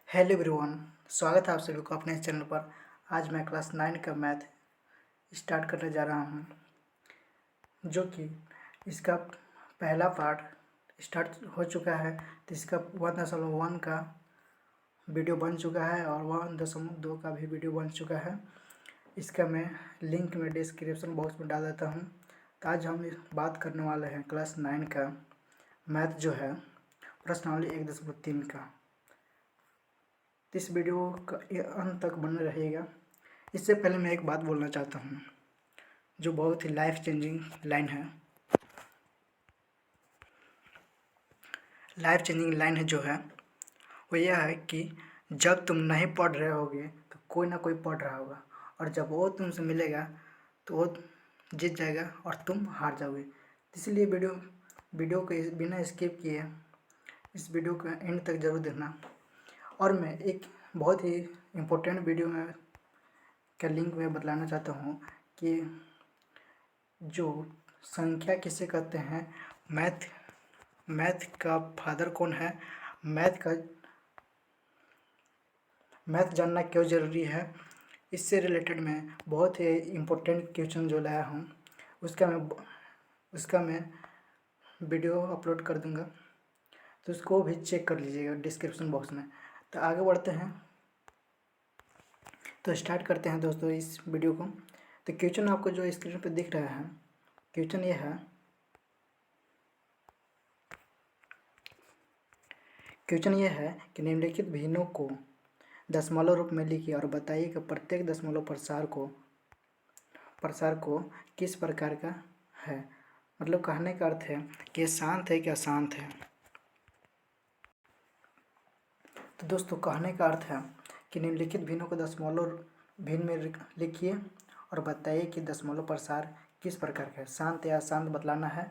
Hello everyone. स्वागत है आप सभी को अपने इस चैनल पर। आज मैं क्लास 9 का मैथ स्टार्ट करने जा रहा हूं, जो कि इसका पहला पार्ट स्टार्ट हो चुका है। तो इसका 1.1 का वीडियो बन चुका है और 1.2 का भी वीडियो बन चुका है। इसका मैं लिंक में डिस्क्रिप्शन बॉक्स में डाल देता हूं। तो आज हम बात करने वाले हैं क्लास 9 का मैथ जो है प्रश्नावली 1.3 का। इस वीडियो का अंत तक बने रहिएगा। इससे पहले मैं एक बात बोलना चाहता हूँ जो बहुत ही लाइफ चेंजिंग लाइन है। लाइफ चेंजिंग लाइन जो है वो यह है कि जब तुम नहीं पढ़ रहे होगे तो कोई ना कोई पढ़ रहा होगा, और जब वो तुमसे मिलेगा तो वो जीत जाएगा और तुम हार जाओगे। इसलिए वीडियो को बिना स्किप किए इस वीडियो को एंड तक जरूर देखना। और मैं एक बहुत ही इम्पोर्टेंट वीडियो में का लिंक मैं बतलाना चाहता हूँ कि जो संख्या किसे कहते हैं, मैथ का फादर कौन है, मैथ जानना क्यों ज़रूरी है, इससे रिलेटेड मैं बहुत ही इम्पोर्टेंट क्वेश्चन जो लाया हूँ उसका मैं वीडियो अपलोड कर दूँगा, तो उसको भी चेक कर लीजिएगा डिस्क्रिप्शन बॉक्स में। तो आगे बढ़ते हैं, तो स्टार्ट करते हैं दोस्तों इस वीडियो को। तो क्वेश्चन आपको जो स्क्रीन पर दिख रहा है, क्वेश्चन ये है। क्वेश्चन ये है कि निम्नलिखित भिन्नों को दशमलव रूप में लिखिए और बताइए कि प्रत्येक दशमलव प्रसार को किस प्रकार का है। मतलब कहने का अर्थ है कि शांत है क्या अशांत है। तो दोस्तों कहने का अर्थ है कि निम्नलिखित भिन्नों को दशमलव भिन्न में लिखिए और बताइए कि दशमलव प्रसार किस प्रकार का है, शांत या अशांत बतलाना है।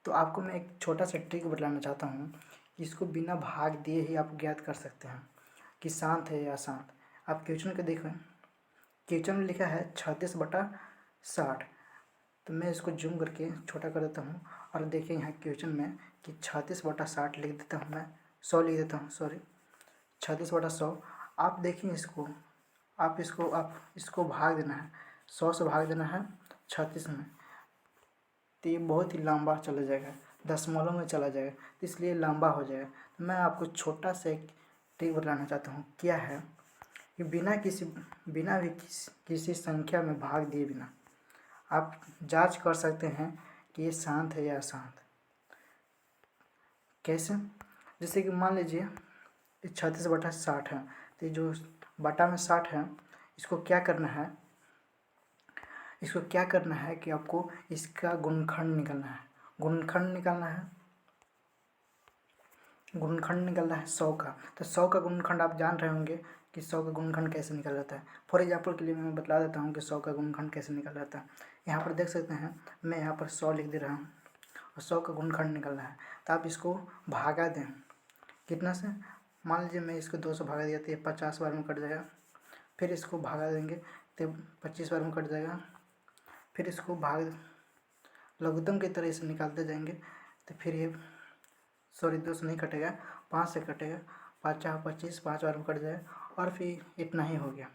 तो आपको मैं एक छोटा सा ट्रिक बतलाना चाहता हूँ कि इसको बिना भाग दिए ही आप ज्ञात कर सकते हैं कि शांत है या अशांत। आप क्वेश्चन को देखें, क्वेश्चन में लिखा है 36/60। तो मैं इसको जूम करके छोटा कर देता हूँ और देखिए यहाँ क्वेश्चन में कि 36/60 लिख देता हूँ, मैं 100 लिख देता हूँ, सॉरी 36/100। आप देखिए इसको, आप इसको भाग देना है, 100 से भाग देना है 36 में, तो ये बहुत ही लंबा चला जाएगा, दशमलव में चला जाएगा, तो इसलिए लंबा हो जाएगा। तो मैं आपको छोटा सा एक ट्रिक बताना चाहता हूँ, क्या है कि बिना भी किसी संख्या में भाग दिए बिना आप जांच कर सकते हैं कि ये शांत है या अशांत। कैसे? जैसे कि मान लीजिए 36/60 है, तो जो बटा में 60 है, इसको क्या करना है कि आपको इसका गुणनखंड निकालना है। गुणनखंड निकालना है 100 का। तो 100 का गुणनखंड आप जान रहे होंगे कि 100 का गुणनखंड कैसे निकाला जाता है। फॉर एग्जाम्पल के लिए मैं बतला देता हूँ कि 100 का गुणनखंड कैसे निकाला जाता है। यहाँ पर देख सकते हैं, मैं यहाँ पर 100 लिख दे रहा हूँ और 100 का गुणनखंड निकालना है। तो आप इसको भागा दें कितना से, मान लीजिए मैं इसको 2 से भागा दिया तो ये 50 बार में कट जाएगा। फिर इसको भागा देंगे तो 25 बार में कट जाएगा। फिर इसको लघुत्तम की तरह इसे निकालते जाएंगे तो फिर ये 2 से नहीं कटेगा, 5 से कटेगा। 5 × 25, 5 बार में कट जाएगा और फिर इतना ही हो गया।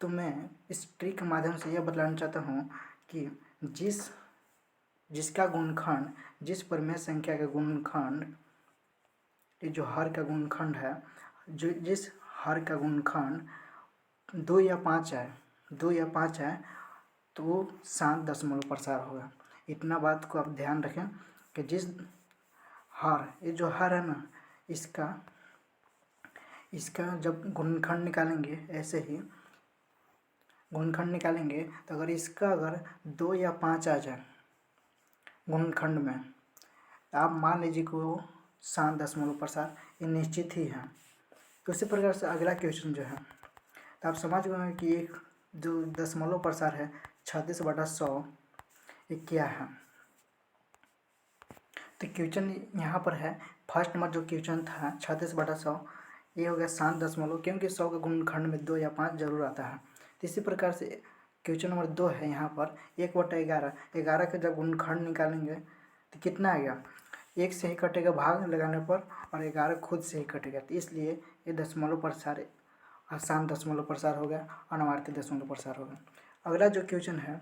तो मैं इस ट्रिक के माध्यम से यह बतलाना चाहता हूँ कि जिसका गुणनखंड, जिस परिमेय संख्या का गुणनखंड, ये जो हर का गुणनखंड है, जिस हर का गुणनखंड 2 या 5 है तो वो शांत दशमलव प्रसार होगा। इतना बात को आप ध्यान रखें कि जिस ये जो हर है ना, इसका जब गुणनखंड निकालेंगे, ऐसे ही गुणनखंड निकालेंगे तो अगर 2 या 5 आ जाए गुणनखंड में, तो आप मान लीजिए कि वो शांत दशमलव प्रसार ये निश्चित ही है। तो उसी प्रकार से अगला क्वेश्चन जो है, तो आप समझ गए कि एक जो दशमलव प्रसार है 36/100 ये क्या है। तो क्वेश्चन यहाँ पर है, फर्स्ट नंबर जो क्वेश्चन था 36/100, ये हो गया शांत दशमलव, क्योंकि 100 के गुणनखंड में 2 या 5 जरूर आता है। तो इसी प्रकार से क्वेश्चन नंबर 2 है यहाँ पर 1/11। 11 का जब गुणनखंड निकालेंगे तो कितना आएगा, 1 से ही कटेगा भाग लगाने पर और 11 खुद से ही कटेगा, तो इसलिए ये दशमलव प्रसार आसान दशमलव प्रसार हो गया, अनावर्ती दशमलव प्रसार हो गया। अगला जो क्वेश्चन है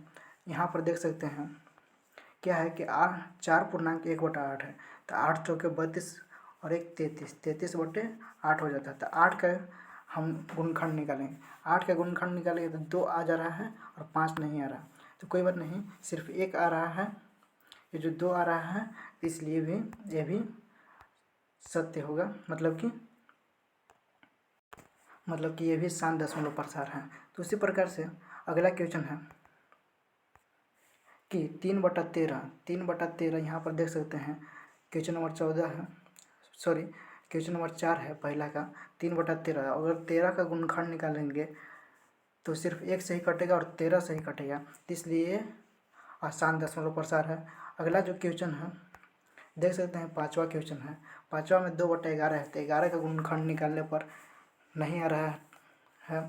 यहाँ पर देख सकते हैं क्या है कि 4.1/8 है, तो 8 चौके 32 और 1 33, 33/8 हो जाता है। तो 8 का हम गुणनखंड निकालेंगे, 8 का गुणनखंड निकालेंगे तो 2 आ जा रहा है और 5 नहीं आ रहा, तो कोई बात नहीं, सिर्फ 1 आ रहा है, ये जो 2 आ रहा है, इसलिए भी ये भी सत्य होगा, मतलब कि ये भी शांत दशमलव प्रसार है। तो उसी प्रकार से अगला क्वेश्चन है कि 3/13 यहाँ पर देख सकते हैं, क्वेश्चन नंबर 14 है, सॉरी क्वेश्चन नंबर 4 है पहला का, 3/13। अगर 13 का गुणनखंड निकालेंगे तो सिर्फ 1 से ही कटेगा और 13 से ही कटेगा, इसलिए आसान दशमलव प्रसार है। अगला जो क्वेश्चन है देख सकते हैं, पाँचवा क्वेश्चन है, पाँचवा में 2/11 है, तो 11 का गुणनखंड निकालने पर नहीं आ रहा है,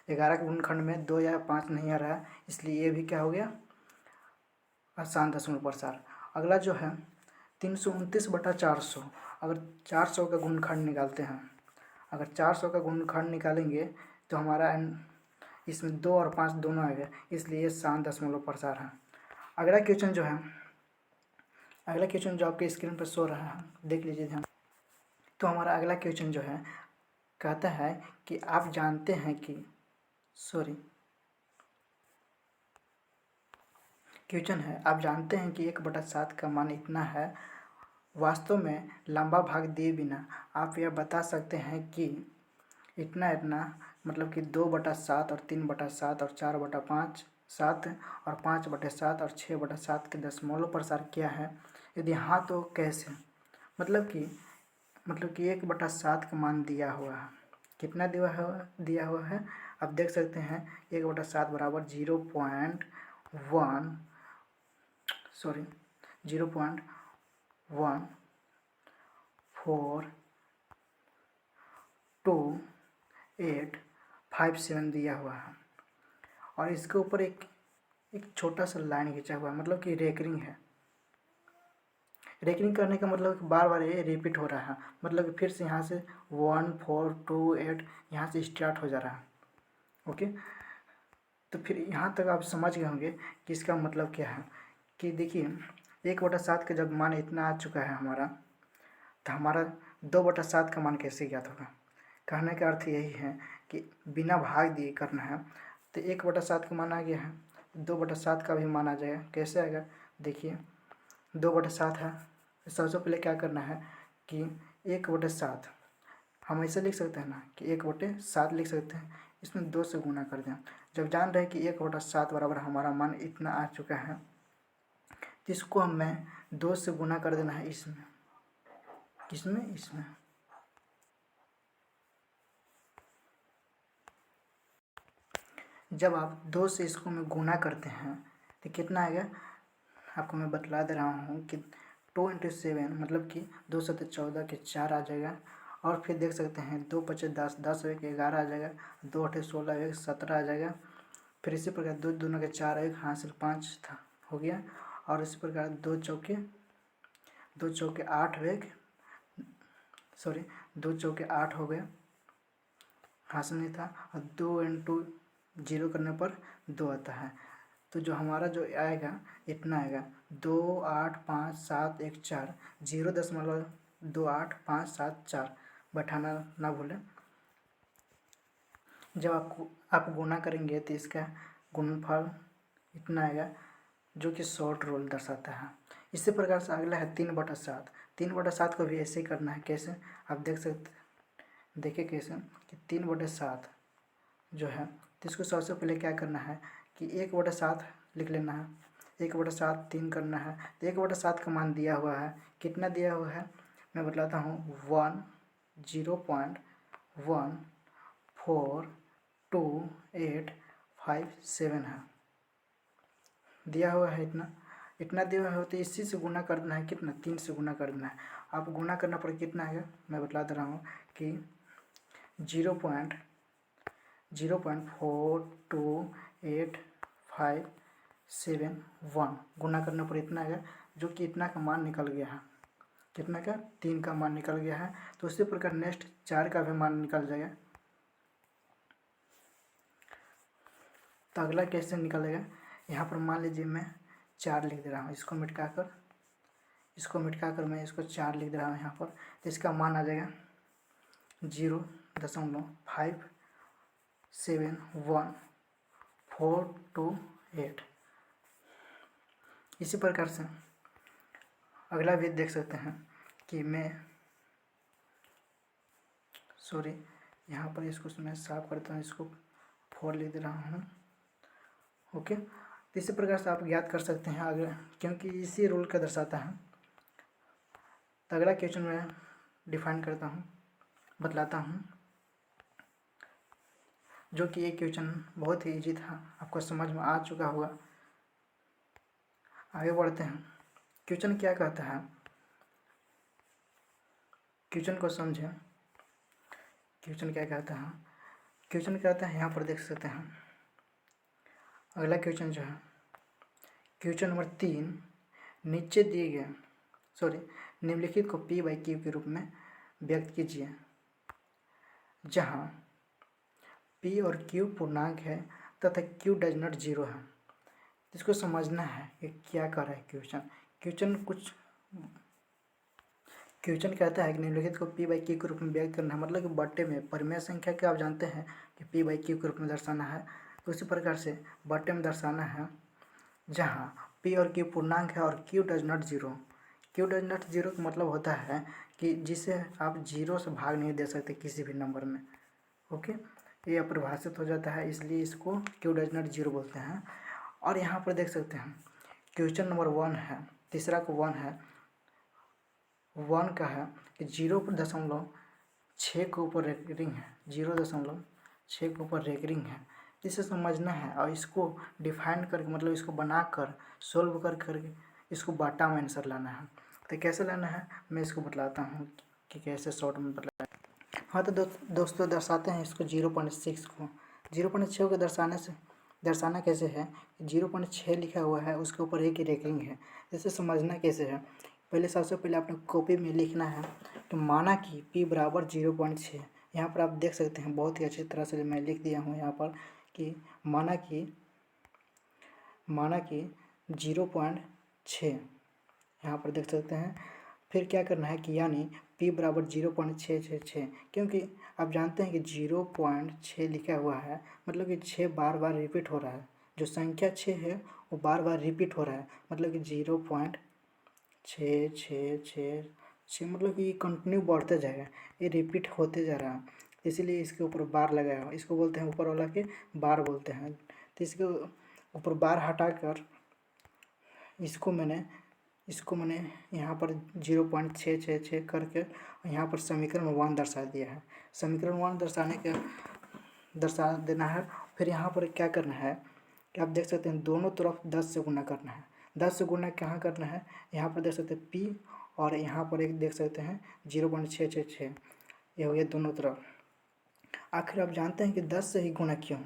11 के गुणनखंड में 2 या 5 नहीं आ रहा है, इसलिए ये भी क्या हो गया, आसान दशमलव प्रसार। अगला जो है 329/400, अगर 400 का गुणनखंड निकालते हैं, अगर 400 का गुणनखंड निकालेंगे तो हमारा इसमें 2 और 5 दोनों आएगा, इसलिए ये शांत दशमलव प्रसार है। अगला क्वेश्चन जो है, अगला क्वेश्चन जो आपके स्क्रीन पर शो रहा है देख लीजिए ध्यान। तो हमारा अगला क्वेश्चन जो है कहता है कि आप जानते हैं कि क्वेश्चन है, आप जानते हैं कि 1/7 का मान इतना है। वास्तव में लंबा भाग दिए बिना आप यह बता सकते हैं कि इतना मतलब कि 2/7 और 3/7 और 4/5 7 और 5/7 और 6/7 के दशमलव प्रसार क्या है? यदि हाँ तो कैसे? मतलब कि 1/7 का मान दिया हुआ है, कितना दिया हुआ है आप देख सकते हैं, 1/7 बराबर 0.142857 दिया हुआ है, और इसके ऊपर एक छोटा सा लाइन खींचा हुआ है, मतलब कि रेकरिंग है। रेकरिंग करने का मतलब बार बार ये रिपीट हो रहा है, मतलब कि फिर से यहाँ से 1 4 2 8 यहाँ से स्टार्ट हो जा रहा है। ओके, तो फिर यहाँ तक आप समझ गए होंगे कि इसका मतलब क्या है। कि देखिए 1/7 का जब मान इतना आ चुका है हमारा, तो हमारा 2/7 का मान कैसे ज्ञात होगा? कहने का अर्थ यही है कि बिना भाग दिए करना है। तो 1/7 का मान आ गया है, 2/7 का भी मान आ जाएगा। कैसे आएगा? देखिए 2/7 है, सबसे पहले क्या करना है कि 1/7 हम ऐसे लिख सकते हैं ना कि 1/7 लिख सकते हैं, इसमें 2 से गुना कर दें। जब जान रहे हैं कि 1/7 बराबर हमारा मान इतना आ चुका है, तो इसको हमें 2 से गुना कर देना है इसमें, इसमें जब आप 2 से इसको में गुना करते हैं तो कितना आएगा, आपको मैं बतला दे रहा हूँ कि 2 × 7 मतलब कि 2 7 14 के 4 आ जाएगा। और फिर देख सकते हैं 2 5 10 10 1 11 आ जाएगा, 2 8 16 1 17 आ जाएगा। फिर इसी प्रकार 2 दूना के 4 1 हासिल 5 था हो गया। और इसी प्रकार 2 चौके 8 2 चौके 8 हो गया, हासिल नहीं था। और 2 × 0 करने पर 2 आता है। तो जो हमारा जो आएगा इतना आएगा 2 8 5 7 1 4 0.2857 बैठाना ना भूलें। जब आप गुना करेंगे तो इसका गुणनफल इतना आएगा, जो कि शॉर्ट रूल दर्शाता है। इसी प्रकार से अगला है 3/7। 3/7 को भी ऐसे ही करना है। कैसे आप देखिए कैसे कि 3/7 जो है, तो इसको सबसे पहले क्या करना है कि 1/7 लिख लेना है, 1/7 3 करना है। तो 1/7 का मान दिया हुआ है, कितना दिया हुआ है मैं बतलाता हूँ, 0.142857 है दिया हुआ है। इतना दिया हुआ है, तो इसी से गुना कर देना है, कितना 3 से गुना कर देना है। आप गुना करना पर कितना आएगा मैं बतला दे रहा हूँ कि 0.428571 गुना करने पर इतना आएगा, जो कि इतना का मान निकल गया है। कितना का 3 का मान निकल गया है। तो उसी प्रकार नेक्स्ट 4 का भी मान निकल जाएगा। तो अगला कैसे निकलेगा, यहाँ पर मान लीजिए मैं 4 लिख दे रहा हूँ, इसको मिटका कर मैं इसको 4 लिख दे रहा हूँ यहाँ पर। तो इसका मान आ जाएगा 0.57142 इसी प्रकार से अगला भी देख सकते हैं कि मैं यहाँ पर इसको मैं साफ करता हूँ, इसको 4 लिख दे रहा हूँ। ओके, तो इसी प्रकार से आप ज्ञात कर सकते हैं आगे, क्योंकि इसी रूल का दर्शाता है। तो अगला क्वेश्चन मैं डिफाइन करता हूँ, बतलाता हूँ, जो कि ये क्वेश्चन बहुत ही इजी था, आपको समझ में आ चुका होगा। आगे बढ़ते हैं। क्वेश्चन क्या कहता है, क्वेश्चन को समझें। क्वेश्चन क्या कहता है, क्वेश्चन कहता है यहाँ पर देख सकते हैं। अगला क्वेश्चन जो है क्वेश्चन नंबर 3, नीचे दिए गए निम्नलिखित को P/Q के रूप में व्यक्त कीजिए, जहाँ P और Q पूर्णांक है तथा Q डज नॉट 0 है। इसको समझना है कि क्या कर रहा है क्वेश्चन कहता है कि निम्नलिखित को P/Q के रूप में व्यक्त करना है, मतलब कि बट्टे में परिमेय संख्या के आप जानते हैं कि P/Q के रूप में दर्शाना है। तो उसी प्रकार से बट्टे में दर्शाना है जहाँ P और Q पूर्णांक है और Q does not 0। Q does not 0 का मतलब होता है कि जिसे आप 0 से भाग नहीं दे सकते किसी भी नंबर में। ओके, ये अपरिभाषित हो जाता है, इसलिए इसको Q डज नॉट 0 बोलते हैं। और यहाँ पर देख सकते हैं क्वेश्चन नंबर 1 है, तीसरा को 1 है, 1 का है कि 0.6 के ऊपर रेकरिंग है, 0.6 के ऊपर रेकरिंग है। इसे समझना है और इसको डिफाइन करके, मतलब इसको बनाकर सोल्व करके इसको बाटा में आंसर लाना है। तो कैसे लाना है मैं इसको बतलाता हूँ कि कैसे शॉर्ट में बतलाना है। हाँ, तो दोस्तों दर्शाते हैं इसको 0.6 को। 0.6 को दर्शाना कैसे है, 0.6 लिखा हुआ है, उसके ऊपर एक ही रेकरिंग है। इसे समझना कैसे है, पहले सबसे पहले आपने कॉपी में लिखना है कि माना कि P बराबर 0.6। यहाँ पर आप देख सकते हैं बहुत ही अच्छी तरह से मैं लिख दिया हूँ यहाँ पर कि माना कि 0.6 यहाँ पर देख सकते हैं। फिर क्या करना है कि यानी P बराबर 0.666, क्योंकि आप जानते हैं कि 0.6 लिखा हुआ है, मतलब कि 6 बार बार रिपीट हो रहा है। जो संख्या 6 है वो बार बार रिपीट हो रहा है, मतलब कि 0.666, मतलब कि कंटिन्यू बढ़ते जाएगा, ये रिपीट होते जा रहा है, इसीलिए इसके ऊपर बार लगाया हुआ, इसको बोलते हैं ऊपर वाला के बार बोलते हैं। तो इसके ऊपर बार हटाकर इसको मैंने यहाँ पर 0.666 करके यहाँ पर समीकरण 1 दर्शा दिया है। समीकरण 1 दर्शा देना है। फिर यहाँ पर क्या करना है कि आप देख सकते हैं दोनों तरफ 10 से गुना करना है। 10 से गुना कहाँ करना है, यहाँ पर देख सकते हैं P और यहाँ पर एक देख सकते हैं 0.666, ये हो गया दोनों तरफ। आखिर आप जानते हैं कि 10 से ही गुना क्यों,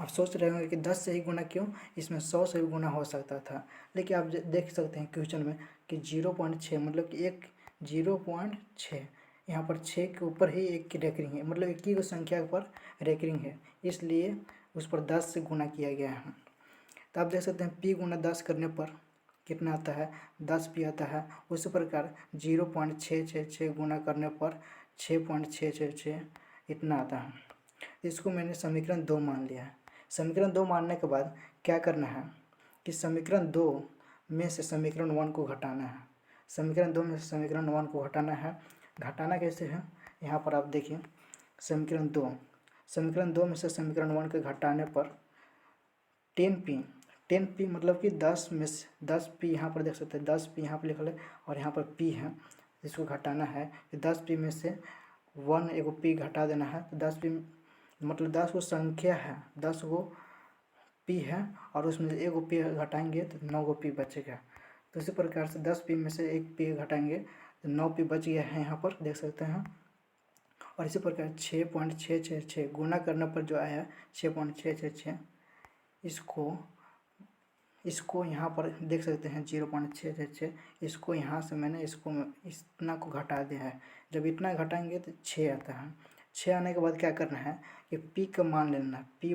आप सोच रहे होंगे कि 10 से ही गुना क्यों, इसमें 100 से भी गुना हो सकता था, लेकिन आप देख सकते हैं क्वेश्चन में कि 0.6 मतलब कि एक 0.6, यहाँ पर 6 के ऊपर ही एक की रेकरिंग है, मतलब एक ही संख्या पर रेकरिंग है, इसलिए उस पर 10 से गुना किया गया है। तो आप देख सकते हैं P गुना 10 करने पर कितना आता है, 10 P आता है। उसी प्रकार 0.666 गुना करने पर 6.666 इतना आता है। इसको मैंने समीकरण 2 मान लिया है। समीकरण 2 मानने के बाद क्या करना है कि समीकरण 2 में से समीकरण 1 को घटाना है। समीकरण 2 में से समीकरण 1 को घटाना है। घटाना कैसे है, यहाँ पर आप देखिए समीकरण 2 में से समीकरण 1 के घटाने पर 10p मतलब कि 10 में से 10p यहाँ पर देख सकते हैं, 10p यहाँ पर लिखा है और यहाँ पर p है, इसको घटाना है। 10p में से 1 एगो p घटा देना है। तो 10p मतलब 10 गो संख्या है, 10 गो p है और उसमें से एगो p घटाएंगे तो 9 गो p बचेगा। तो इसी प्रकार से 10p में से एक p घटाएंगे तो 9p बच गया है, यहाँ पर देख सकते हैं। और इसी प्रकार 6.666 गुना करने पर जो आया 6.666, इसको इसको यहाँ पर देख सकते हैं 0.666, इसको यहाँ से मैंने इसको इतना को घटा दिया है। जब इतना घटाएंगे तो 6 आता है। 6 आने के बाद क्या करना है कि पी का मान लेना है, पी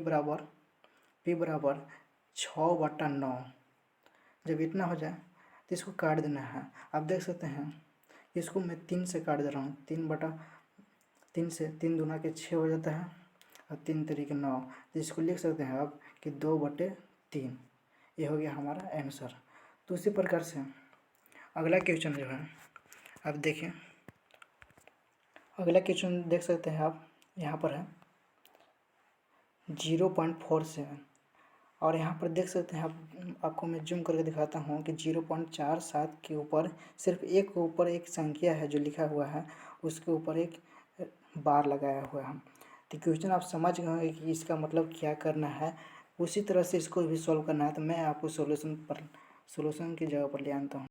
बराबर 6/9। जब इतना हो जाए तो इसको काट देना है। आप देख सकते हैं इसको मैं 3 से काट दे रहा हूँ। 3 से 3 दूना के 6 हो जाता है और 3 तरीके 9। तो इसको लिख सकते हैं अब कि 2/3। ये हो गया हमारा आंसर। तो उसी प्रकार से अगला क्वेश्चन जो है आप देखिए, अगला क्वेश्चन देख सकते हैं आप, यहाँ पर है 0.47 और यहाँ पर देख सकते हैं आप, आपको मैं जूम करके दिखाता हूँ कि 0.47 के ऊपर सिर्फ एक ऊपर एक संख्या है जो लिखा हुआ है, उसके ऊपर एक बार लगाया हुआ है। तो क्वेश्चन आप समझ गए होंगे कि इसका मतलब क्या करना है। उसी तरह से इसको भी सॉल्व करना है। तो मैं आपको सॉल्यूशन की जगह पर ले आता हूँ।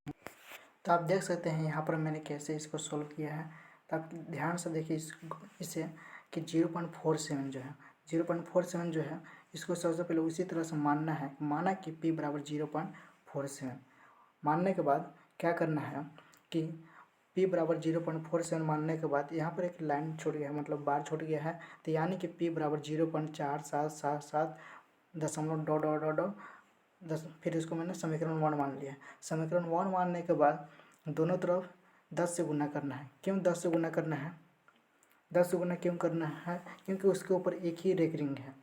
तो आप देख सकते हैं यहाँ पर मैंने कैसे इसको सॉल्व किया है। तो आप ध्यान से देखिए इसे कि 0.47 जो है 0.47 जो है इसको सबसे पहले उसी तरह से मानना है। माना कि p बराबर 0.47। मानने के बाद क्या करना है कि p बराबर 0.47 मानने के बाद यहाँ पर एक लाइन छूट गया है, मतलब बार छूट गया है। तो यानी कि p बराबर 0.4777 फिर इसको मैंने समीकरण 1 मान लिया। समीकरण 1 मानने के बाद दोनों तरफ 10 से गुना करना है। क्यों 10 से गुना करना है? 10 से गुना क्यों करना है? क्योंकि उसके ऊपर एक ही रेकरिंग है,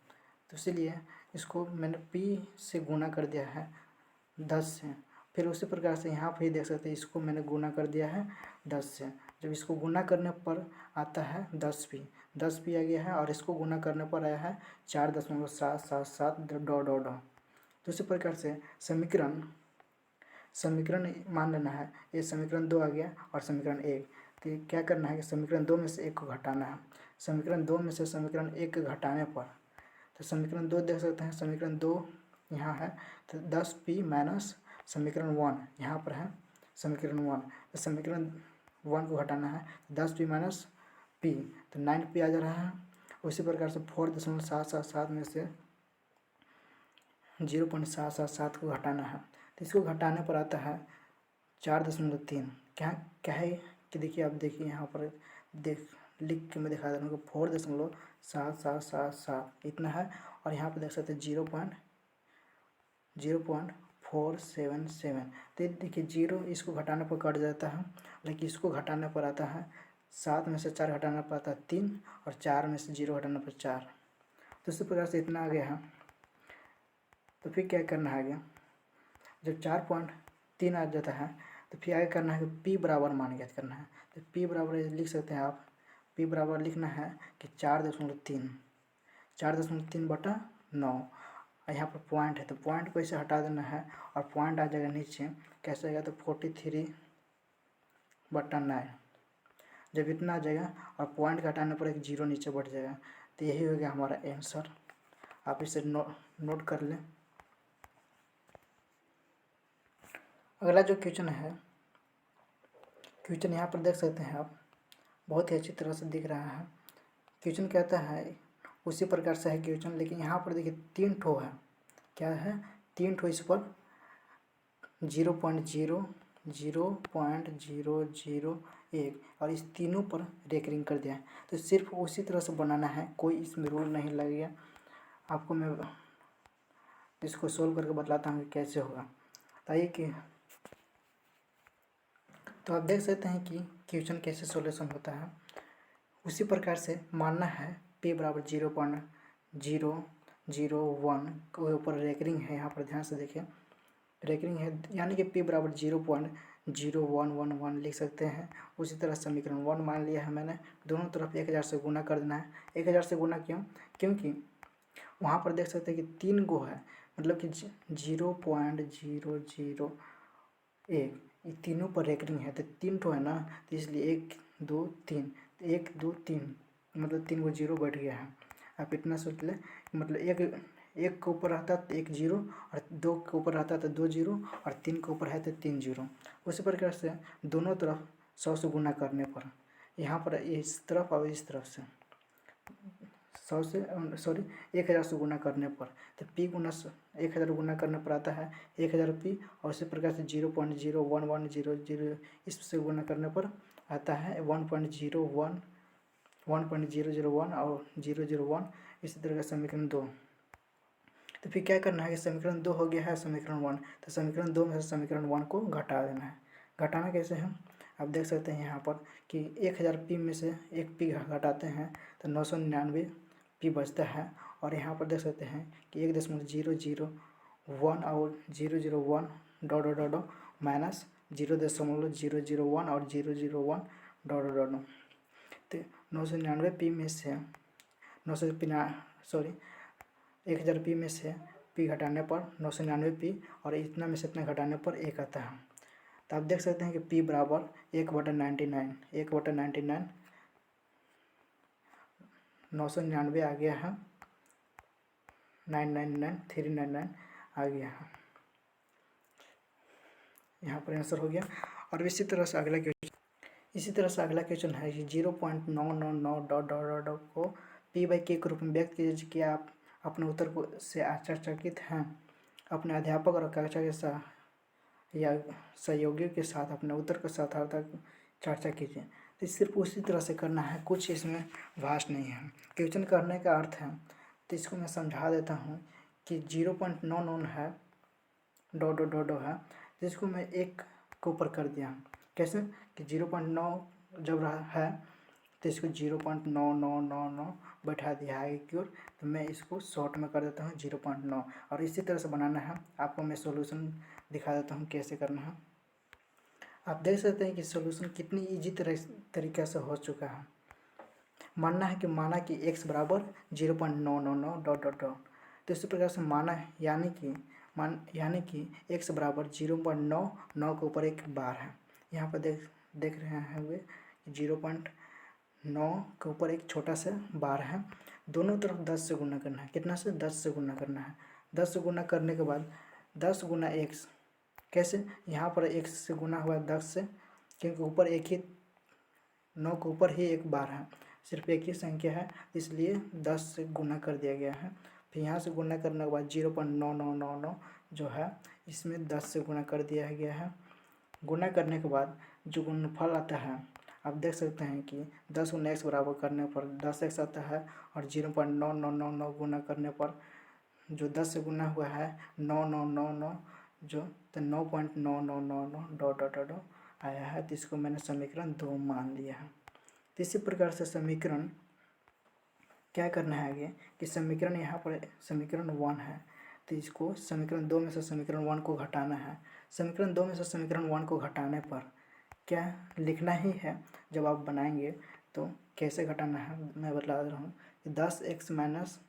तो इसीलिए इसको मैंने p से गुना कर दिया है 10 से। फिर उसी प्रकार से यहाँ पे देख सकते हैं इसको मैंने गुना कर दिया है 10 से। जब इसको गुना करने पर आता है 10p आ गया है और इसको गुना करने पर आया है 4.777 . तो इसी प्रकार से समीकरण मान लेना है। ये समीकरण 2 आ गया और समीकरण 1। तो क्या करना है कि समीकरण 2 में से 1 को घटाना है। समीकरण 2 में से समीकरण 1 घटाने पर, तो समीकरण 2 देख सकते हैं, समीकरण 2 यहाँ है तो 10p माइनस समीकरण 1 यहाँ पर है समीकरण 1। तो समीकरण 1 को घटाना है 10p माइनस p, तो 9p आ जा रहा है। उसी प्रकार से 4.777 में से 0.777 को घटाना है। तो इसको घटाने पर आता है 4.3। क्या है कि देखिए, आप देखिए यहाँ पर लिख के मैं दिखा दे रहा हूँ कि 4.7777 इतना है। और यहाँ पर देख सकते हैं 0.477। तो देखिए 0 इसको घटाने पर कट जाता है, लेकिन इसको घटाने पर आता है 7 में से 4 घटाने पर आता है 3 और 4 में से 0 घटाने पर 4। तो इसी प्रकार से इतना आ गया है। तो फिर क्या करना है आगे, जब 4.3 आ जाता है तो फिर आगे करना है कि p बराबर मान ज्ञात करना है। तो p बराबर लिख सकते हैं आप, p बराबर लिखना है कि 4.3/9। यहाँ पर पॉइंट है तो पॉइंट को इसे हटा देना है और पॉइंट आ जाएगा नीचे। कैसे आएगा तो 43/9। जब इतना आ जाएगा और पॉइंट का हटाने पर एक 0 नीचे बढ़ जाएगा। तो यही हो गया हमारा आंसर। आप इसे नोट कर लें। अगला जो क्वेश्चन है, क्वेश्चन यहाँ पर देख सकते हैं आप, बहुत ही अच्छी तरह से दिख रहा है। क्वेश्चन कहता है उसी प्रकार से है क्वेश्चन, लेकिन यहाँ पर देखिए 3 ठो है। क्या है? 3 ठो इस पर 0.00001 और इस तीनों पर रेकरिंग कर दिया है। तो सिर्फ उसी तरह से बनाना है, कोई इसमें रूल नहीं लगेगा। आपको मैं इसको सोल्व करके बतलाता हूँ कि कैसे होगा। ताकि कि तो आप देख सकते हैं कि क्वेश्चन कैसे सॉल्यूशन होता है। उसी प्रकार से मानना है p बराबर 0.001 के ऊपर रेकरिंग है। यहाँ पर ध्यान से देखिए रेकरिंग है, यानी कि p बराबर 0.0111 लिख सकते हैं। उसी तरह समीकरण 1 मान लिया है मैंने। दोनों तरफ 1000 से गुना कर देना है। 1000 से गुना क्यों? क्योंकि वहाँ पर देख सकते हैं कि 3 गो है, मतलब कि 0.001 ये तीनों पर रेकरिंग है। तो 3 ठो है ना, तो इसलिए 1 2 3 1 2 3 मतलब 3 गो 0 बैठ गया है। आप इतना सोच ले, मतलब एक के ऊपर रहता तो 1 0 और 2 के ऊपर रहता तो 2 0 और 3 के ऊपर है तो 3 0। उसी प्रकार से दोनों तरफ 100 से गुना करने पर यहाँ पर इस तरफ और इस तरफ से 100 से 1000 से गुना करने पर, तो P गुना 1000 गुना करने पर आता है 1000 P, और इसी प्रकार से 0.01100 इससे गुना करने पर आता है 1.001 1.001 और 001। इसी तरह का समीकरण 2। तो फिर क्या करना है कि समीकरण 2 हो गया है समीकरण 1, तो समीकरण 2 में से समीकरण 1 को घटा देना है। घटाना कैसे है, आप देख सकते हैं यहाँ पर कि 1000 P में से एक P घटाते हैं तो 999 P बचता है, और यहाँ पर देख सकते हैं कि 1.001 और 001 डॉट डॉट डॉट माइनस 0.001 और 001 डॉट डॉट डॉट, तो 999 P में से 1000 P में से P घटाने पर 999 P, और इतना में से इतना घटाने पर 1 आता है। तो आप देख सकते हैं कि P बराबर 1/99 999 आ गया है, 399 आ गया है, यहाँ पर आंसर हो गया। और इसी तरह से अगला क्वेश्चन है कि 0.999 डॉट डॉट डॉट को P/K के रूप में व्यक्त कीजिए कि आप अपने उत्तर को से आश्चर्यचकित हैं। अपने अध्यापक और कक्षा के साथ या सहयोगियों के साथ अपने उत्तर को सार्थक चर्चा कीजिए। तो सिर्फ उसी तरह से करना है, कुछ इसमें भाष नहीं है। क्वेश्चन करने का अर्थ है, तो इसको मैं समझा देता हूँ कि 0.99 है डॉट डॉट डॉट है, जिसको मैं 1 के ऊपर कर दिया। कैसे कि 0.9 जब रहा है तो इसको 0.9999 बैठा दिया है की ओर, तो मैं इसको शॉर्ट में कर देता हूँ 0.9, और इसी तरह से बनाना है। आपको मैं सॉल्यूशन दिखा देता हूँ कैसे करना है। आप देख सकते हैं कि सॉल्यूशन कितनी इजी तरीके से हो चुका है। मानना है कि x बराबर 0.999 डॉट डॉट डॉट, तो इसी प्रकार से माना है, यानी कि x बराबर 0.99 के ऊपर एक बार है। यहाँ पर देख रहे हैं वे 0.9 के ऊपर एक छोटा सा बार है। दोनों तरफ 10 से गुना करना है। कितना से 10 से गुना करना है। 10 से गुना करने के बाद 10 गुना x, कैसे यहाँ पर x से गुना हुआ 10 से, क्योंकि ऊपर एक ही 9 के ऊपर ही एक बार है, सिर्फ एक ही संख्या है, इसलिए 10 से गुना कर दिया गया है। फिर यहाँ से गुना करने के बाद 0.9999 जो है इसमें 10 से गुना कर दिया गया है। गुना करने के बाद जो गुणनफल आता है, आप देख सकते हैं कि 10 गुना x बराबर करने पर 10x आता है, और 0.9999 गुना करने पर जो 10 से गुना हुआ है 9999 जो, तो 9.9999 डॉट डॉट डॉट आया है। तो इसको मैंने समीकरण 2 मान लिया है। तो इसी प्रकार से समीकरण क्या करना है आगे कि समीकरण यहाँ पर समीकरण 1 है, तो इसको समीकरण 2 में से समीकरण 1 को घटाना है। समीकरण 2 में से समीकरण 1 को घटाने पर क्या लिखना ही है। जब आप बनाएंगे तो कैसे घटाना है मैं बता रहा हूँ कि 10x माइनस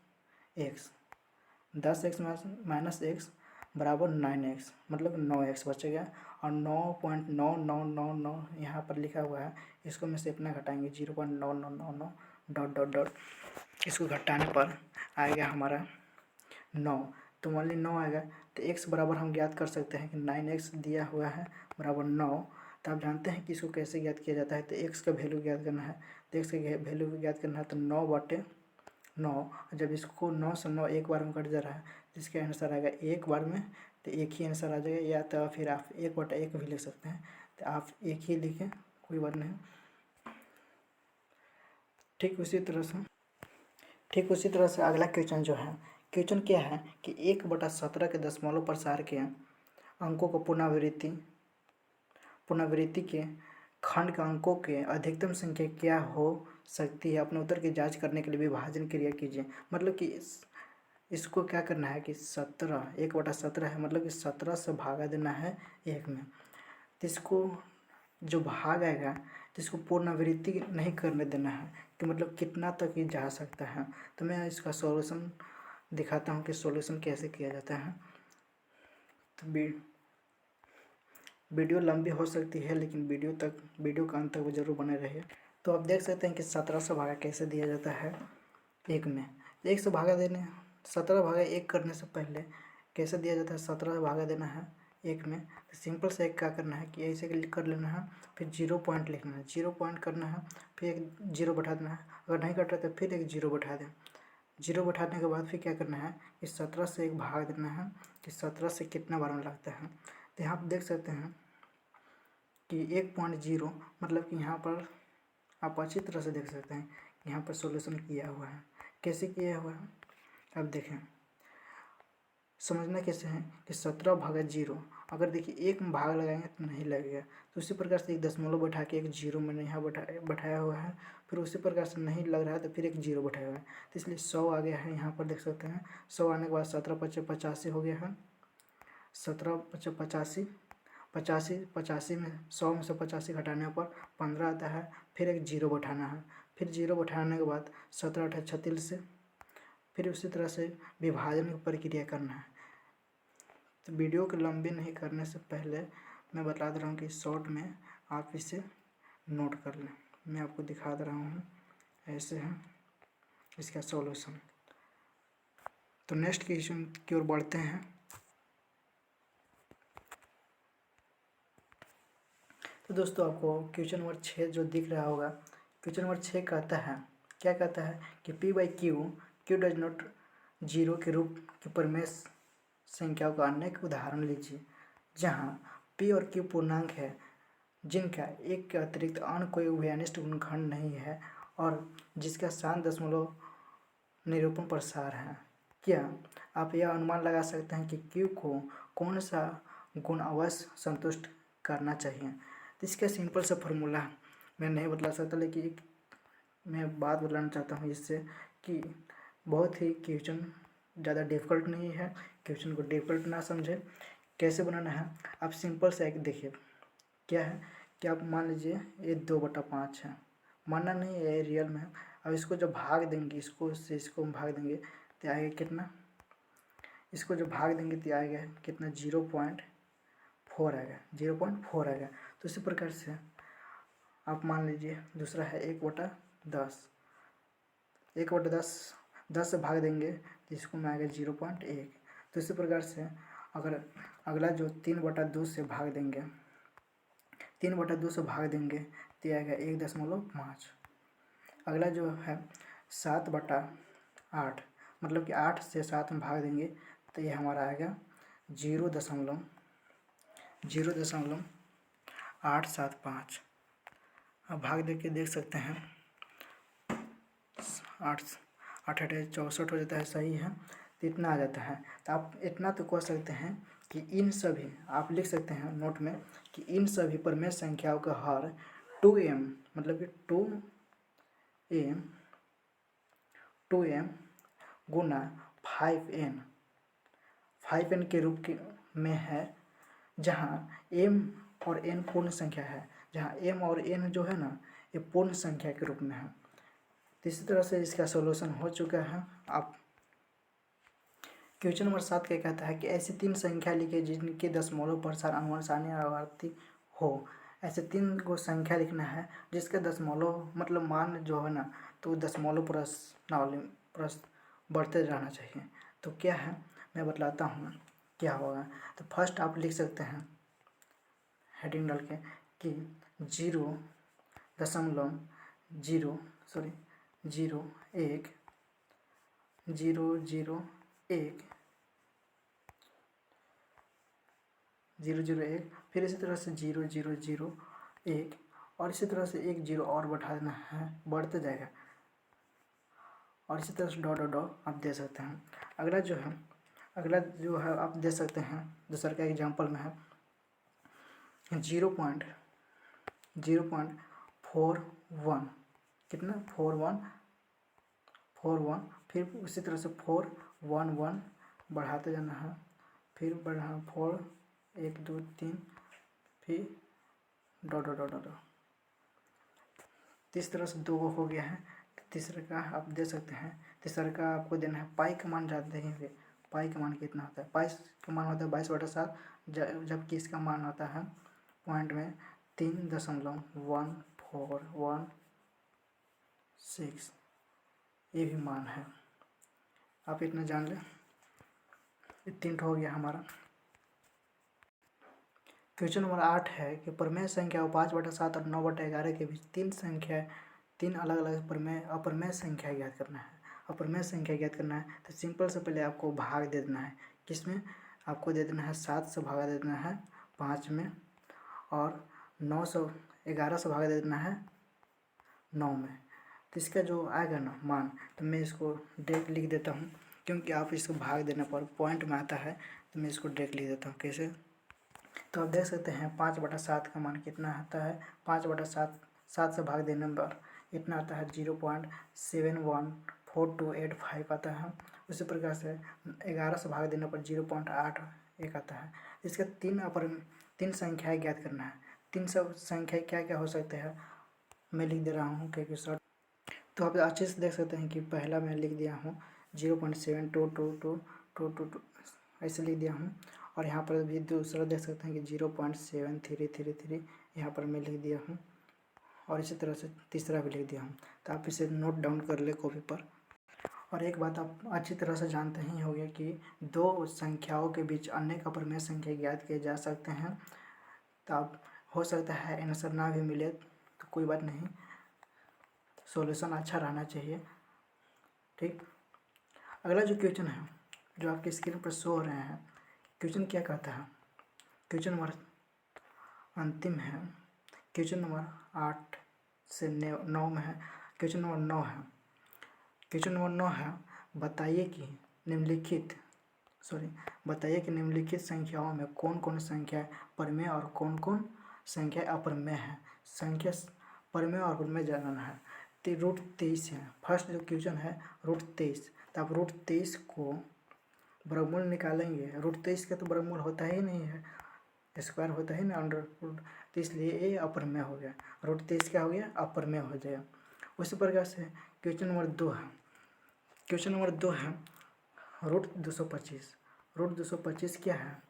x बराबर 9x, मतलब 9x बचेगा, और 9.9999 यहाँ पर लिखा हुआ है, इसको में से इतना घटाएंगे 0.9999 डॉट डॉट डॉट, इसको घटाने पर आएगा हमारा 9। तो मान ली 9 आएगा, तो x बराबर हम ज्ञात कर सकते हैं कि 9x दिया हुआ है बराबर 9। तो आप जानते हैं कि इसको कैसे ज्ञात किया जाता है। तो x का वैल्यू ज्ञात करना है, तो x का वैल्यू ज्ञात करना है तो 9/9। जब इसको 9 से 9 एक बार में कट जा रहा है, तो इसका आंसर आएगा एक बार में, तो एक ही आंसर आ जाएगा, या तो फिर आप 1/1 भी लिख सकते हैं, तो आप एक ही लिखें, कोई बात नहीं। ठीक उसी तरह से अगला क्वेश्चन जो है, क्वेश्चन क्या है कि 1/17 के दशमलव प्रसार के अंकों को पुनरावृत्ति के खंड के अंकों के अधिकतम संख्या क्या हो सकती है। अपने उत्तर की जांच करने के लिए विभाजन क्रिया कीजिए। मतलब कि इसको क्या करना है कि 1/17 है, मतलब कि 17 से भागा देना है 1 में। तो इसको जो भाग आएगा तो इसको पुनरावृत्ति नहीं करने देना है, कि मतलब कितना तक ही जा सकता है। तो मैं इसका सॉल्यूशन दिखाता हूँ कि सॉल्यूशन कैसे किया जाता है। तो वीडियो लंबी हो सकती है, लेकिन वीडियो का अंत तक जरूर बने रहिए। तो आप देख सकते हैं कि 17 से भागा कैसे दिया जाता है 1 में। 1 से भागा देने 17 भागा 1 करने से पहले कैसे दिया जाता है, 17 से भागा देना है 1 में। तो सिंपल से एक क्या करना है कि ऐसे कर लेना है, फिर 0 पॉइंट लिखना है, 0 पॉइंट करना है, फिर एक 0 बैठा देना है। अगर नहीं कट रहा तो फिर एक 0 बैठा दें, जीरो बैठाने के बाद फिर क्या करना है कि 17 से एक भाग देना है कि 17 से कितना बार में लगता है। तो यहाँ पर देख सकते हैं कि 1.0 मतलब कि यहाँ पर आप अच्छी तरह से देख सकते हैं यहाँ पर सॉल्यूशन किया हुआ है। कैसे किया हुआ है अब देखें, समझना कैसे है कि 17/0 अगर देखिए एक में भाग लगाएंगे तो नहीं लगेगा, तो उसी प्रकार से एक दशमलव बैठा के एक जीरो मैंने यहाँ बैठाया हुआ है, फिर उसी प्रकार से नहीं लग रहा है तो फिर एक जीरो बैठाया हुआ है, तो इसलिए 100 आ गया है। यहाँ पर देख सकते हैं 100 आने के बाद 17×5 = 85 हो गया है। 17×5 = 85, 85 में 100 में से 85 घटाने पर 15 आता है, फिर एक जीरो बैठाना है, फिर जीरो बैठाने के बाद 17×8 = 36 से फिर उसी तरह से विभाजन की प्रक्रिया करना है। तो वीडियो को लंबी नहीं करने से पहले मैं बता दे रहा हूँ कि शॉर्ट में आप इसे नोट कर लें। मैं आपको दिखा दे रहा हूँ, ऐसे है इसका सॉल्यूशन। तो नेक्स्ट क्वेश्चन की ओर बढ़ते हैं। तो दोस्तों आपको क्वेश्चन नंबर 6 जो दिख रहा होगा, क्वेश्चन नंबर 6 कहता है, क्या कहता है कि P/Q डज नॉट जीरो के रूप की प्रमेय संख्याओं का अनेक उदाहरण लीजिए जहां P और Q पूर्णांक है जिनका एक के अतिरिक्त अन्य कोई उभयनिष्ठ गुणनखंड नहीं है और जिसका शांत दशमलव निरूपण प्रसार है। क्या आप यह अनुमान लगा सकते हैं कि Q को कौन सा गुण अवश्य संतुष्ट करना चाहिए? तो इसका सिंपल सा फॉर्मूला मैं नहीं बतला सकता, लेकिन मैं बात बताना चाहता हूँ इससे कि बहुत ही क्वेश्चन ज़्यादा डिफ़िकल्ट नहीं है, क्वेश्चन को डिफ़िकल्ट ना समझे। कैसे बनाना है आप सिंपल से एक देखिए, क्या है कि आप मान लीजिए ये 2/5 है, मानना नहीं है ये रियल में है। अब इसको जब भाग देंगे, इसको से इसको भाग देंगे तो आएगा कितना, इसको जब भाग देंगे तो आएगा कितना 0.4 आएगा, 0.4 आएगा। तो इसी प्रकार से आप मान लीजिए दूसरा है 1/10, 1/10 10 से भाग देंगे तो इसको में आएगा 0.1। तो इसी प्रकार से अगर अगला जो 3/2 से भाग देंगे, 3/2 से भाग देंगे तो आएगा 1.5। अगला जो है 7/8 मतलब कि 8 से 7 में भाग देंगे तो ये हमारा आएगा 0.0875। अब भाग दे के देख सकते हैं 8 8 64 हो जाता है, सही है, तो इतना आ जाता है। तो आप इतना तो कह सकते हैं कि इन सभी आप लिख सकते हैं नोट में कि इन सभी प्रमेय संख्याओं का हर 2m मतलब कि 2m गुना 5n के रूप में है जहाँ m और n पूर्ण संख्या है, जहाँ m और n जो है ना ये पूर्ण संख्या के रूप में है। तो इसी तरह से इसका सॉल्यूशन हो चुका है। आप क्वेश्चन नंबर 7 क्या कहता है कि ऐसी 3 संख्या लिखिए जिनके दशमलव प्रसार अनुमान सारणी आवर्ती हो। ऐसे 3 को संख्या लिखना है जिसका दशमलव मतलब मान जो है ना तो दशमलव प्रश्न बढ़ते रहना चाहिए। तो क्या है मैं बतलाता हूँ क्या होगा। तो फर्स्ट आप लिख सकते हैं हेडिंग डाल के कि 0.1 फिर इसी तरह से 0.001 और इसी तरह से एक जीरो और बढ़ा देना है, बढ़ते जाएगा और इसी तरह से डॉट डॉट डॉट आप दे सकते हैं। अगला जो है आप दे सकते हैं दूसरा का एग्जाम्पल में है 0.0.41 कितना 41 फिर उसी तरह से 411 बढ़ाते जाना है, फिर बढ़ा 4 1 2 3 फिर डॉट डॉट डॉट डॉट। इस तरह से 2 हो गया है। तीसरे का आप दे सकते हैं, तीसरे का आपको देना है पाई का मान जानते हैं, पाई का मान कितना होता है, पाई का मान होता है 22/7 जबकि इसका मान होता है पॉइंट में 3.1416 ये भी मान है। आप इतना जान लें, 3 हो गया हमारा। क्वेश्चन नंबर 8 है कि प्रमेय संख्या 5/7 और 9/11 के बीच 3 अलग अलग अप्रमेय संख्या ज्ञात करना है। अपरमेय संख्या ज्ञात करना है तो सिंपल से पहले आपको भाग दे देना है। किसमें? आपको दे देना है 7 से भागा दे देना है 5 में, और 11 से भागा दे देना है 9 में। तो इसका जो आएगा ना मान, तो मैं इसको डायरेक्ट लिख देता हूँ, क्योंकि आप इसको भाग देने पर पॉइंट में आता है, तो मैं इसको डायरेक्ट लिख देता हूँ। कैसे? तो आप देख सकते हैं 5/7 का मान कितना आता है। 5/7 7 से भाग देने पर इतना आता है 0.714285 आता है। उसी प्रकार से 11 से भाग देने पर 0.81 आता है। इसका तीन संख्याएँ ज्ञात करना है। 3 सब संख्या क्या क्या हो सकते हैं मैं लिख दे रहा हूँ क्योंकि शॉर्ट। तो आप अच्छे से देख सकते हैं कि पहला मैं लिख दिया हूँ 0.722222 ऐसे लिख दिया हूँ, और यहाँ पर भी दूसरा देख सकते हैं कि 0.7333 यहाँ पर मैं लिख दिया हूँ, और इसी तरह से तीसरा भी लिख दिया हूँ। तो आप इसे नोट डाउन कर ले कॉपी पर। और एक बात आप अच्छी तरह से जानते ही होंगे कि दो संख्याओं के बीच अनेक अपरमेय संख्या ज्ञात किए जा सकते हैं। तो आप हो सकता है आंसर ना भी मिले तो कोई बात नहीं, सॉल्यूशन अच्छा रहना चाहिए। ठीक, अगला जो क्वेश्चन है जो आपकी स्क्रीन पर शो हो रहे हैं, क्वेश्चन क्या कहता है? क्वेश्चन नंबर अंतिम है, क्वेश्चन नंबर 8 से 9 में है। क्वेश्चन नंबर 9 है, क्वेश्चन नंबर 9 है, बताइए कि निम्नलिखित संख्याओं में कौन कौन संख्या परमेय और कौन कौन संख्या अपरमेय है। संख्या परमेय और अपरमेय जानना है। तो √23 है फर्स्ट जो क्वेश्चन है, √23। तो आप √23 को वर्गमूल निकालेंगे। √23 का तो वर्गमूल होता ही नहीं है, स्क्वायर होता है ना अंडर रूट, तो इसलिए ये अपरमेय हो गया। √23 क्या हो गया? अपरमेय हो जाएगा। उसी प्रकार से क्वेश्चन नंबर 2 है, क्वेश्चन नंबर 2 है √225। √225 क्या है?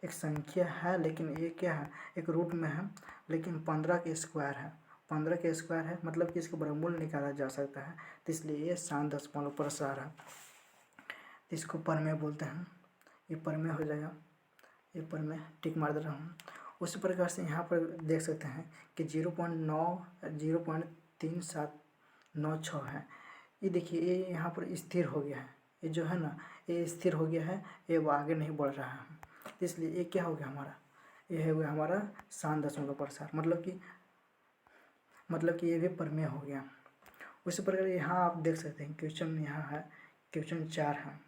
एक संख्या है, लेकिन ये क्या है? एक रूट में है, लेकिन 15 के स्क्वायर है। 15 के स्क्वायर है मतलब कि इसका वर्गमूल निकाला जा सकता है, तो इसलिए ये 7.4 है। इसको परमेय बोलते हैं। ये परमेय हो जाएगा, ये परमेय टिक मार दे रहा हूँ। उसी प्रकार से यहाँ पर देख सकते हैं कि 0.3796 है। ये देखिए ये यहाँ पर स्थिर हो गया है, ये जो है ना ये स्थिर हो गया है, ये वो आगे नहीं बढ़ रहा है, इसलिए ये क्या हो गया हमारा? ये हो गया हमारा 7.4, मतलब कि ये भी परमेय हो गया। उसी प्रकार यहाँ आप देख सकते हैं क्वेश्चन यहाँ है, क्वेश्चन 4 है।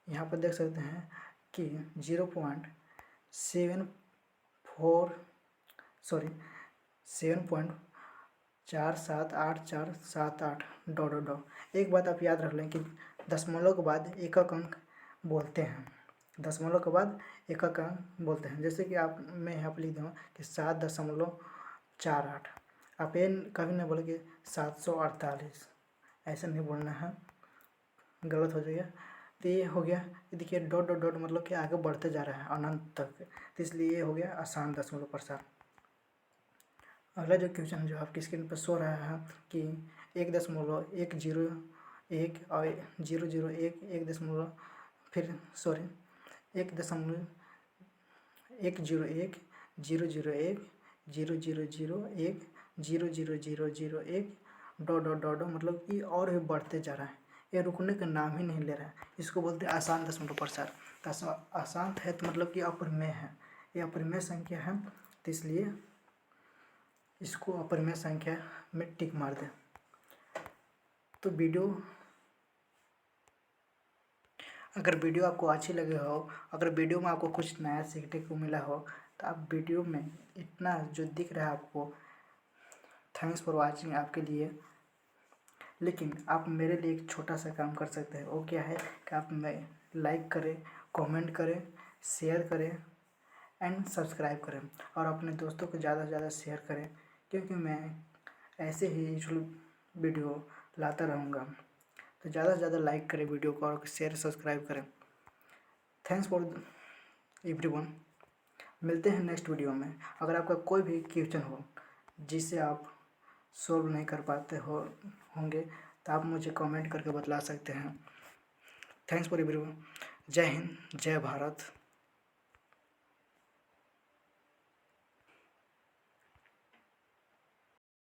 यहाँ पर देख सकते हैं कि 7.478478 ... एक बात आप याद रख लें कि दशमलव के बाद एकक अंक बोलते हैं। दशमलव के बाद एकक अंक बोलते हैं। जैसे कि मैं यहाँ पर लिख दूँगा कि 7.48। आप ये कभी नहीं बोले कि 748, ऐसा नहीं बोलना है, गलत हो जाएगा। तो ये हो गया, देखिए डॉट डॉट डॉट मतलब कि आगे बढ़ते जा रहा है अनंत तक, तो इसलिए ये हो गया आसान दशमलव प्रसार। अगला जो क्वेश्चन जो आपकी स्क्रीन पर शो रहा है कि 1.101 और 001 1.101 001 0001 00001 ... डॉट डॉट डॉट मतलब कि और भी बढ़ते जा रहा है, ये रुकने का नाम ही नहीं ले रहा है। इसको बोलते हैं आसान दशमलव प्रसार। आसान है तो मतलब कि अपरमेय है, ये अपरमेय संख्या है, तो इसलिए इसको अपरमेय संख्या में टिक मार दें। तो अगर वीडियो आपको अच्छी लगी हो, अगर वीडियो में आपको कुछ नया सीखने को मिला हो, तो आप वीडियो में इतना जो दिख रहा है आपको, थैंक्स फॉर वॉचिंग आपके लिए। लेकिन आप मेरे लिए एक छोटा सा काम कर सकते हैं, वो क्या है कि आप लाइक करें, कमेंट करें, शेयर करें एंड सब्सक्राइब करें, और अपने दोस्तों को ज़्यादा से ज़्यादा शेयर करें, क्योंकि मैं ऐसे ही यूजुअल वीडियो लाता रहूँगा। तो ज़्यादा से ज़्यादा लाइक करें वीडियो को और शेयर सब्सक्राइब करें। Thanks for everyone. मिलते हैं नेक्स्ट वीडियो में। अगर आपका कोई भी क्वेश्चन हो जिसे आप सॉल्व नहीं कर पाते होंगे तो आप मुझे कमेंट करके बतला सकते हैं। Thanks for everyone. जय हिंद, जय भारत।